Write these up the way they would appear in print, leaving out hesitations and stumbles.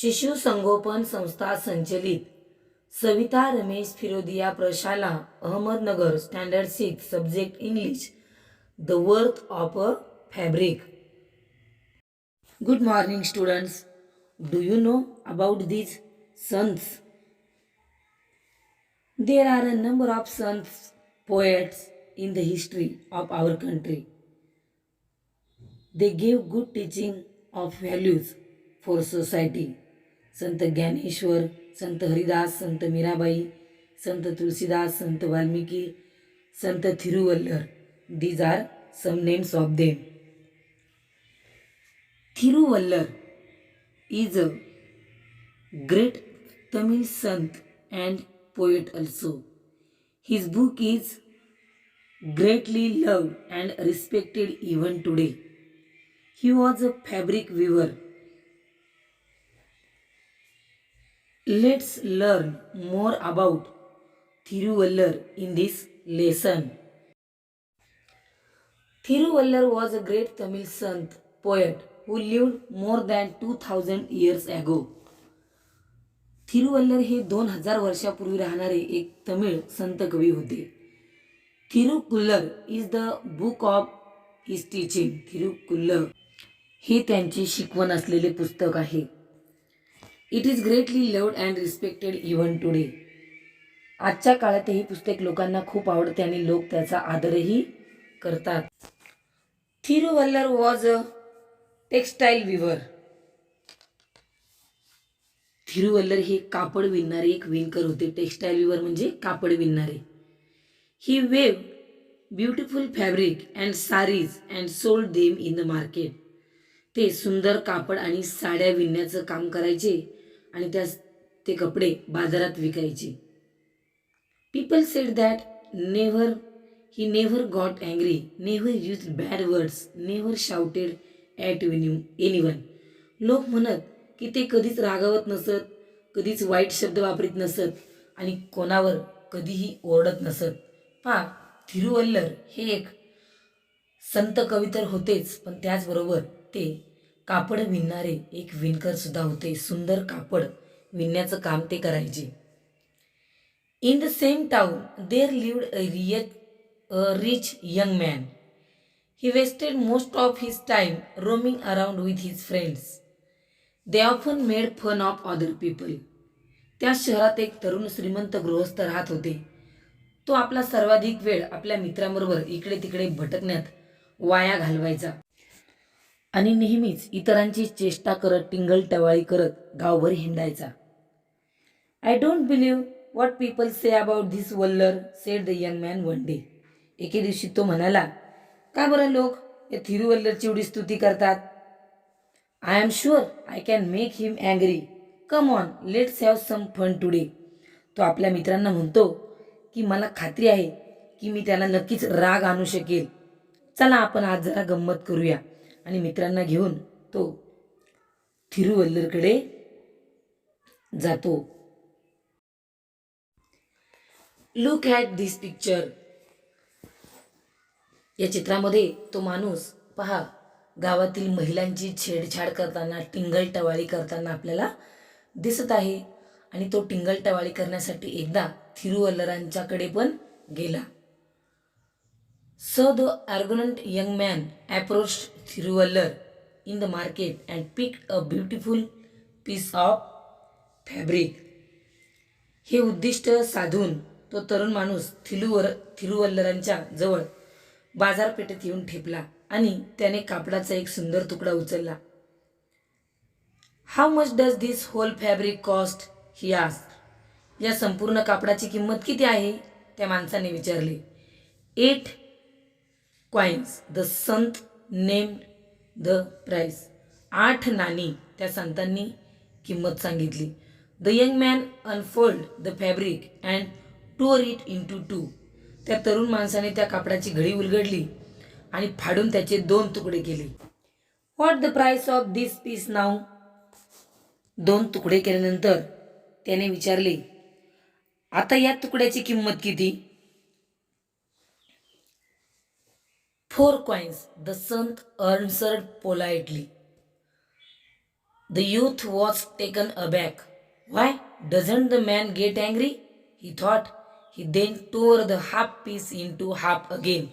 शिशु संगोपन संस्था संचलित सविता रमेश फिरोदिया प्रशाला Ahmednagar standard 6 subject English the worth of a fabric. Good morning students. Do you know about these sons? There are a number of sons poets in the history of our country. They gave good teaching of values for society. Sant Dnyaneshwar, Sant Haridas, Sant Mirabai, Sant Tulsidas, Sant Valmiki, Sant थिरुवल्लर. These are some names of them. Thiruvallar is a great Tamil sant and poet also. His book is greatly loved and respected even today. He was a fabric weaver. Let's learn more about Thiruvallar in this lesson. Thiruvallar was a great Tamil sant poet who lived more than 2000 years ago. थिरुवल्लर हे 2000 वर्षापूर्वी राहणारे एक तमिळ संत कवी होते. Thirukkural is the book of his teaching. Thirukkural हे त्यांचे शिकवण असलेले पुस्तक आहे. It is greatly loved and respected even today. आजच्या काळातही हे पुस्तक लोकांना खूप आवडते आणि लोक त्याचा आदरही करतात. थिरुवल्लर वॉज अ टेक्सटाईल विवर. थिरुवल्लर हे कापड विणणारे एक विणकर होते. टेक्सटाईल विवर म्हणजे कापड विणणारे. He weave beautiful fabric and saris and sold them in the market. ते सुंदर कापड आणि साड्या विणण्याचं काम करायचे आणि ते कपडे बाजारात विकायचे. People sed that he never got angry, never used bad words, never shouted at anyone. लोक म्हणत की ते कधीच रागावत नसत, कधीच वाईट शब्द वापरीत नसत आणि कोणावर कधीही ओरडत नसत. पहा, थिरुवल्लर हे एक संत कवी तर होतेच, पण त्याचबरोबर ते कापड विणणारे एक विणकर सुद्धा होते. सुंदर कापड विणण्याचं काम ते करायचे. In the same town there lived a rich young man. He wasted most of his time roaming around with his friends. They often made fun of other people. त्या शहरात एक तरुण श्रीमंत गृहस्थ राहत होते. तो आपला सर्वाधिक वेळ आपल्या मित्रांबरोबर इकडे तिकडे भटकण्यात वाया घालवायचा आणि नेहमीच इतरांची चेष्टा करत टिंगल करत गावभर हिंडायचा. I don't believe what people say about this Wallar, said the young man one day. एके दिवशी तो म्हणाला, का बरं लोक या थिरुवल्लरची एवढी स्तुती करतात? I am sure I can make him angry. Come on, let's have some fun today. तो आपल्या मित्रांना म्हणतो की मला खात्री आहे की मी त्याला नक्कीच राग आणू शकेल. चला आपण आज जरा गंमत करूया. आणि मित्रांना घेऊन तो थिरुवल्लरकडे जातो. Look at this picture. या चित्रामध्ये तो माणूस पहा गावातील महिलांची छेडछाड करताना टिंगल करताना आपल्याला दिसत आहे. आणि तो टिंगल करण्यासाठी एकदा थिरुवल्लरांच्याकडे पण गेला. So the arrogant young man approached थिरुवल्लर in the market and picked a beautiful piece of fabric. हे उद्दिष्ट साधून तो तरुण माणूस थिरुवल्लरांच्या जवळ बाजारपेठेत येऊन ठेपला आणि त्याने कापडाचा एक सुंदर तुकडा उचलला. How much does this whole fabric cost, he asked. या संपूर्ण कापडाची किंमत किती आहे? त्या माणसाने विचारले. 8 coins. The saint named the price. 8 नाणी त्या संतांनी किंमत सांगितली. The young man unfold the fabric and tore it into 2. त्या तरुण माणसाने त्या कापडाची घडी उलगडली आणि फाडून त्याचे 2 तुकडे केले. What the price of this piece now. 2 तुकडे केल्यानंतर त्याने विचारले, आता या तुकड्याची किंमत किती? 4 coins. The Sant answered politely. The youth was taken aback. Why doesn't the man get angry? He thought. He then tore the half piece into half again.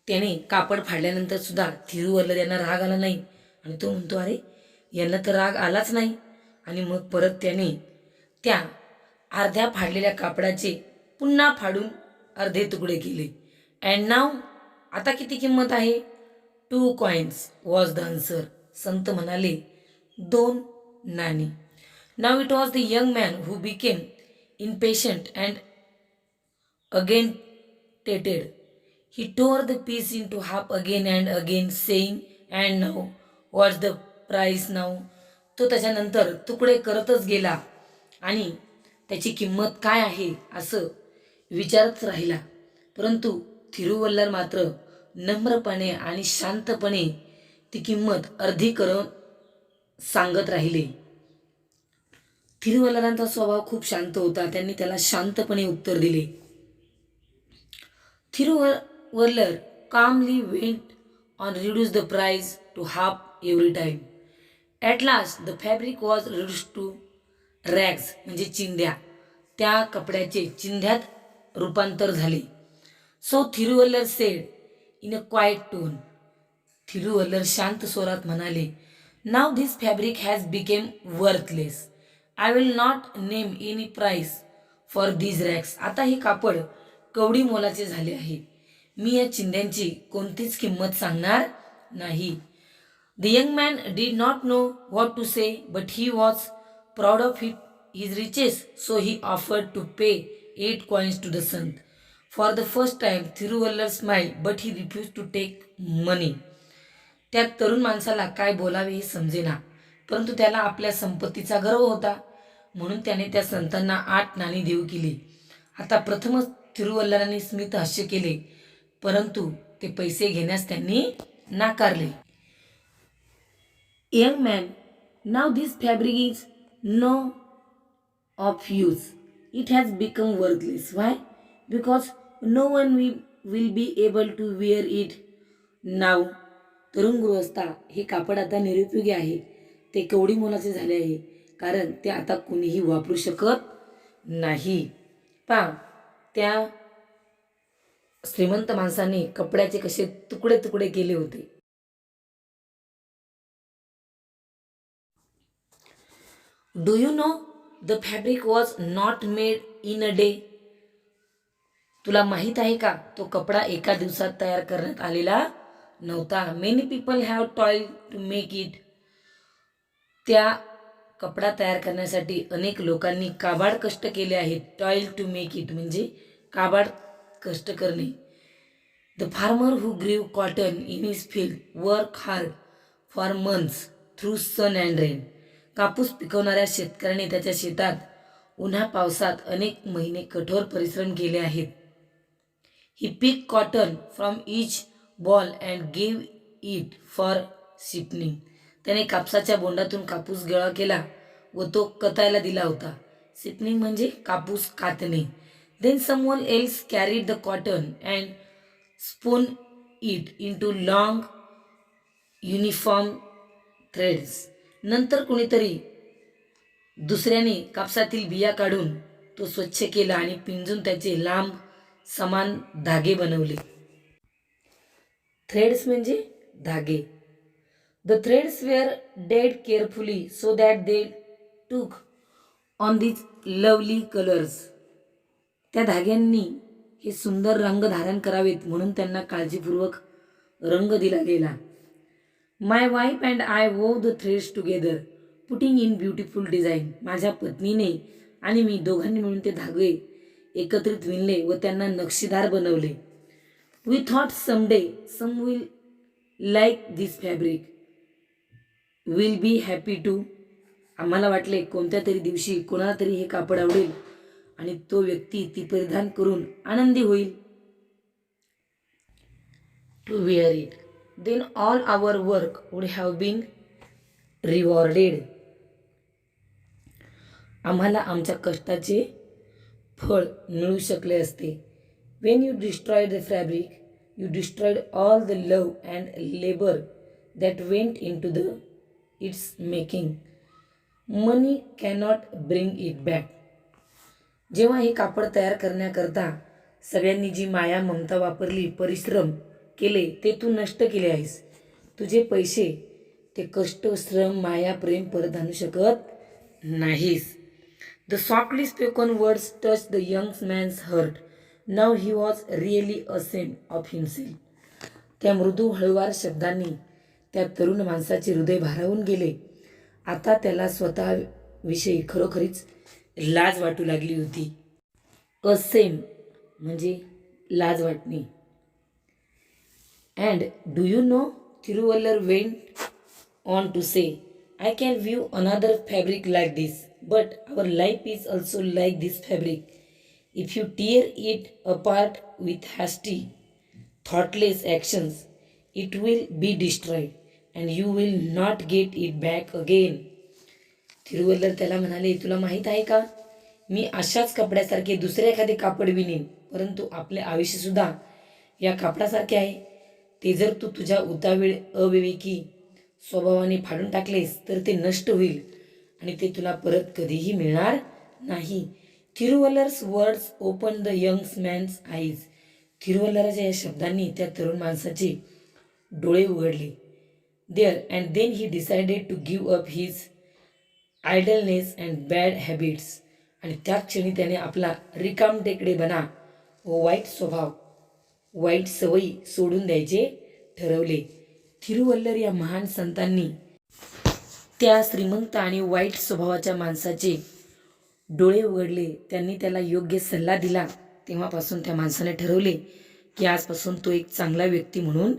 त्याने कापड फाडल्यानंतर सुद्धा थिरुवल्लर यांना राग आला नाही आणि तो म्हणतो अरे यांना तर राग आलाच नाही. आणि मग परत त्याने त्या अर्ध्या फाडलेल्या कापडाचे पुन्हा फाडून अर्धे तुकडे केले. अँड नाव आता किती किंमत आहे? 2 coins वॉज द आन्सर. संत म्हणाले 2 नाणी. Now it was the young man who became impatient and agitated. He tore the piece into half again and again, saying, "And now, what's the price now?" तो त्याच्यानंतर तुकडे करतच गेला आणि त्याची किंमत काय आहे असं विचारत राहिला. परंतु थिरुवल्लर मात्र नम्रपणे आणि शांतपणे ती किंमत अर्धी करून सांगत राहिले. थिरुवल्लरांचा स्वभाव खूप शांत होता. त्यांनी त्याला शांतपणे उत्तर दिले. थिरुवल्लर calmly went on reduce the price to half every time. At last the fabric was reduced to rags म्हणजे चिंध्या. त्या कपड्याचे चिंध्यात रूपांतर झाले. So थिरुवल्लर said in a quiet tone. थिरुवल्लर शांत स्वरात म्हणाले, Now this fabric has become worthless. I will not name any price for these rags. आता हे कापड कवडी मोलाचे झाले आहे. मी या चिंध्यांची कोणतीच किंमत सांगणार नाही. The young man did not know what to say, but he was proud of his riches, so he offered to pay 8 coins to the sant. For the first time, Thiruvallar smiled, but he refused to take money. त्या तरुण माणसाला काय बोलावे हे समजेना, परंतु त्याला आपल्या संपत्तीचा गर्व होता, म्हणून त्याने त्या संतांना 8 नाणी देऊ केली. आता प्रथमच थिरुवल्लरांनी स्मित हास्य केले, परंतु ते पैसे घेण्यास त्यांनी नाकारले. Young man, now this fabric is no of use. It has become worthless. Why? Because no one will be able to wear it now. तरुण गृहस्था, हे कापड आता निरुपयोगी आहे. ते कवडी मोलाचे झाले आहे, कारण ते आता कोणीही वापरू शकत नाही. पहा, त्या श्रीमंत माणसाने कपड्याचे कसे तुकडे तुकडे केले होते. Do you know the fabric was not made in a day. तुला माहीत आहे का, तो कपडा एका दिवसात तयार करण्यात आलेला नव्हता. Many people have toil to make it. त्या कपडा तयार करण्यासाठी अनेक लोकांनी काबाड कष्ट केले आहेत. टॉईल टू मेक इट म्हणजे काबाड कष्ट करणे. The farmer who grew cotton in his field work hard for months through sun and rain. कापूस पिकवणाऱ्या शेतकऱ्याने त्याच्या शेतात उन्हा पावसात अनेक महिने कठोर परिश्रम केले आहेत. He pick cotton from each boll and give it for spinning. त्याने कापसाच्या बोंडातून कापूस गोळा केला व तो कतायला दिला होता. शिपनिंग म्हणजे कापूस कातणे. Then someone else carried the cotton and spun it into long uniform threads. नंतर कोणीतरी दुसऱ्याने कापसातील बिया काढून तो स्वच्छ केला आणि पिंजून त्याचे लांब समान धागे बनवले. थ्रेड्स म्हणजे धागे. The threads were dyed carefully so that they took on these lovely colours. त्या धाग्यांनी हे सुंदर रंग धारण करावेत म्हणून त्यांना काळजीपूर्वक रंग दिला गेला. My wife and I wove the threads together putting in beautiful design. माझ्या पत्नीने आणि मी दोघांनी मिळून ते धागे एकत्रित विणले व त्यांना नक्षीदार बनवले. We thought someday some will like this fabric will be happy to. आम्हाला वाटले कोणत्या तरी दिवशी कोणाला तरी हे कापड आवडेल आणि तो व्यक्ती ती परिधान करून आनंदी होईल. To wear it. Then all our work would have been rewarded. आम्हाला आमच्या कष्टाचे फळ मिळू शकले असते. When you destroyed the fabric you destroyed all the love and labour that went in to the its making. Money cannot bring it back. जेव्हा हे कापड तयार करण्याकरता सगळ्यांनी जी माया ममता वापरली, परिश्रम केले, ते तू नष्ट केले आहेस. तुझे पैसे, ते कष्ट, श्रम, माया, प्रेम परत आणू शकत नाहीस. The softly spoken words touch the young man's heart. Now he was really ashamed of himself. त्या मृदू हळूवार शब्दांनी त्या तरुण माणसाचे हृदय भारावून गेले. आता त्याला स्वतःविषयी खरोखरीच लाज वाटू लागली होती. असेम म्हणजे लाज वाटणे. And do you know, Thiruvalluvar went on to say, I can view another fabric like this, but our life is also like this fabric. If you tear it apart with hasty, thoughtless actions, it will be destroyed and you will not get it back again. थिरुवल्लर त्याला म्हणाले, तुला माहीत आहे का, मी अशाच कपड्यासारखे दुसरे एखादे कापड विणेन, परंतु आपले आयुष्यसुद्धा या कापडासारखे आहे. ते जर तू तुझ्या उतावीळ अविवेकी स्वभावाने फाडून टाकलेस तर ते नष्ट होईल आणि ते तुला परत कधीही मिळणार नाही. Thiruvalluvar's words open the young man's eyes. थिरुवल्लराच्या या शब्दांनी त्या तरुण माणसाचे डोळे उघडले. There and then he decided to give up his idleness and bad habits. आणि त्या क्षणी त्याने आपला रिकामटेकडेपणा व वाईट स्वभाव, वाईट सवयी सोडून द्यायचे ठरवले. थिरुवल्लर या महान संतांनी त्या श्रीमंत आणि वाईट स्वभावाच्या माणसाचे डोळे उघडले. त्यांनी त्याला योग्य सल्ला दिला. तेव्हापासून त्या माणसाने ठरवले की आजपासून तो एक चांगला व्यक्ती म्हणून